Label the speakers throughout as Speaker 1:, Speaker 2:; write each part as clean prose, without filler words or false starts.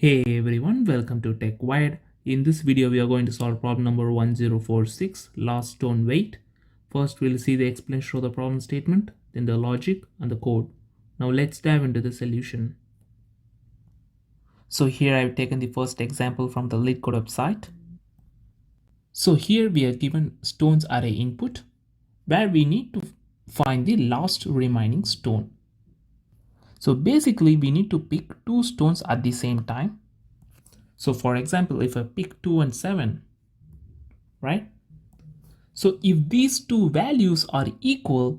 Speaker 1: Hey everyone, welcome to Tech Wired. In this video, we are going to solve problem number 1046, last stone weight. First, we'll see the explanation of the problem statement, then the logic and the code. Now let's dive into the solution. So here I've taken the first example from the Leetcode website. So here we are given stones array input, where we need to find the last remaining stone. So basically we need to pick two stones at the same time. So for example, if I pick 2 and 7, right? So if these two values are equal,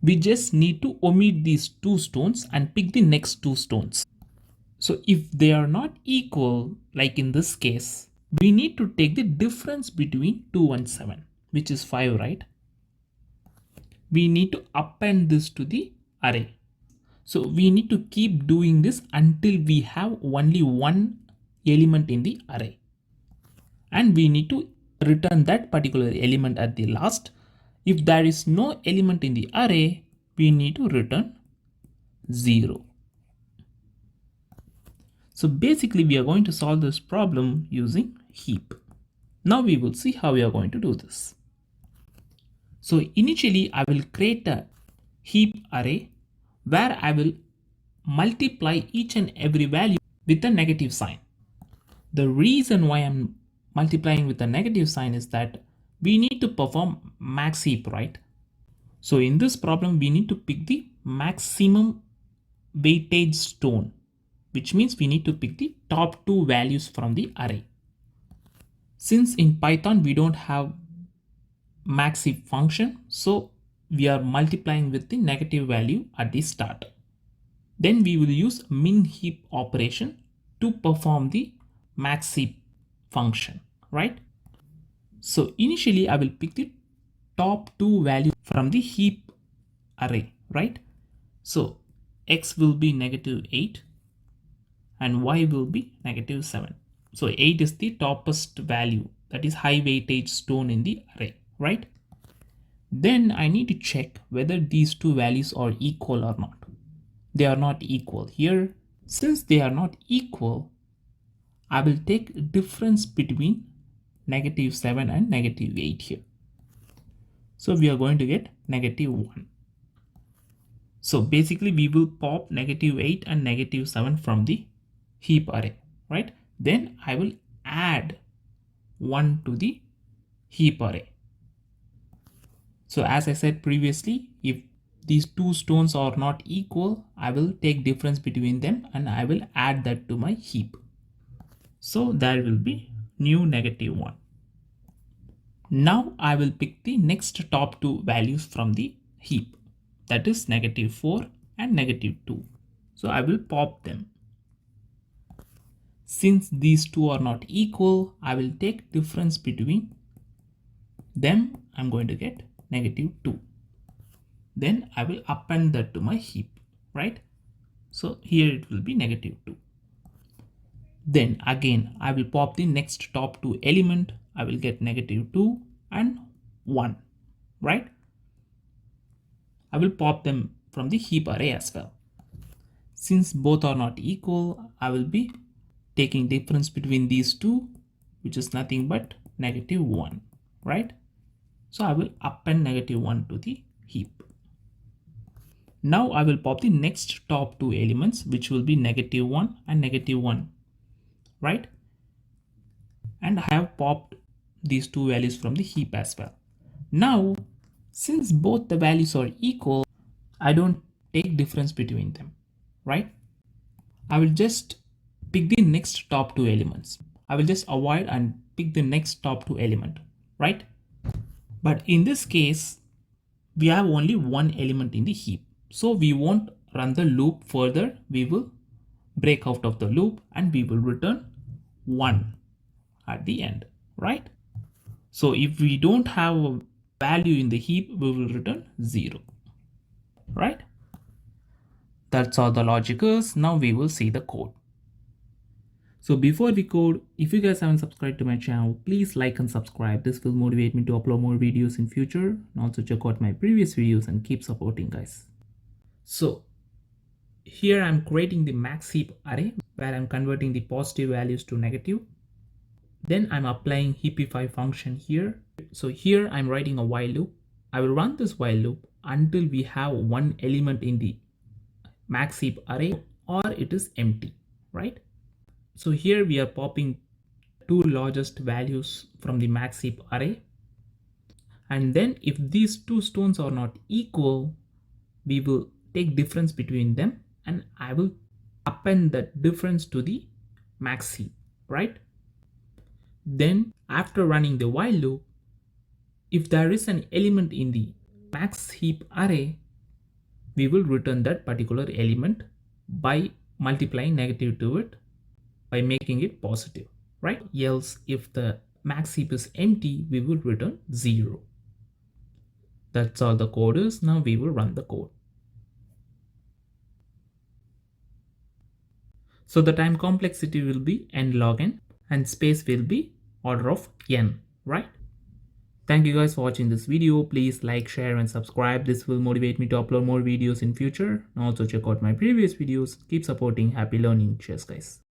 Speaker 1: we just need to omit these two stones and pick the next two stones. So if they are not equal, like in this case, we need to take the difference between 2 and 7, which is 5, right? We need to append this to the array. So we need to keep doing this until we have only one element in the array. And we need to return that particular element at the last. If there is no element in the array, we need to return 0. So basically we are going to solve this problem using heap. Now we will see how we are going to do this. So initially I will create a heap array where I will multiply each and every value with a negative sign. The reason why I'm multiplying with a negative sign is that we need to perform max heap, right? So in this problem, we need to pick the maximum weightage stone, which means we need to pick the top two values from the array. Since in Python, we don't have max heap function, so we are multiplying with the negative value at the start. Then we will use min heap operation to perform the max heap function, right? So initially I will pick the top two values from the heap array, right? So x will be -8 and y will be -7. So 8 is the topest value, that is high weightage stone in the array, right? Then I need to check whether these two values are equal or not. They are not equal here. Since they are not equal, I will take difference between -7 and -8 here. So we are going to get -1. So basically we will pop -8 and -7 from the heap array, right? Then I will add 1 to the heap array. So as I said previously, if these two stones are not equal, I will take difference between them and I will add that to my heap. So there will be new -1. Now I will pick the next top two values from the heap, that is -4 and -2. So I will pop them. Since these two are not equal, I will take difference between them. I'm going to get -2. Then I will append that to my heap, right? So here it will be -2. Then again, I will pop the next top two element. I will get -2 and 1, right? I will pop them from the heap array as well. Since both are not equal, I will be taking difference between these two, which is nothing but -1, right? So I will append -1 to the heap. Now I will pop the next top two elements, which will be -1 and -1, right? And I have popped these two values from the heap as well. Now, since both the values are equal, I don't take difference between them, right? I will just pick the next top two elements. I will just avoid and pick the next top two element, right? But in this case, we have only one element in the heap. So we won't run the loop further. We will break out of the loop and we will return 1 at the end, right? So if we don't have a value in the heap, we will return 0, right? That's all the logic is. Now we will see the code. So before we code, if you guys haven't subscribed to my channel, please like and subscribe. This will motivate me to upload more videos in future. And also check out my previous videos and keep supporting, guys. So Here I'm creating the max heap array where I'm converting the positive values to negative. Then I'm applying heapify function here. So here I'm writing a while loop. I will run this while loop until we have one element in the max heap array or it is empty, right? So here we are popping two largest values from the max heap array. And then if these two stones are not equal, we will take difference between them and I will append that difference to the max heap, right? Then after running the while loop, if there is an element in the max heap array, we will return that particular element by multiplying negative to it by making it positive, right? Else if the max heap is empty, we will return 0. That's all the code is. Now we will run the code. So the time complexity will be n log n and space will be order of n, right? Thank you guys for watching this video. Please like, share and subscribe. This will motivate me to upload more videos in future. And also check out my previous videos. Keep supporting. Happy learning. Cheers guys.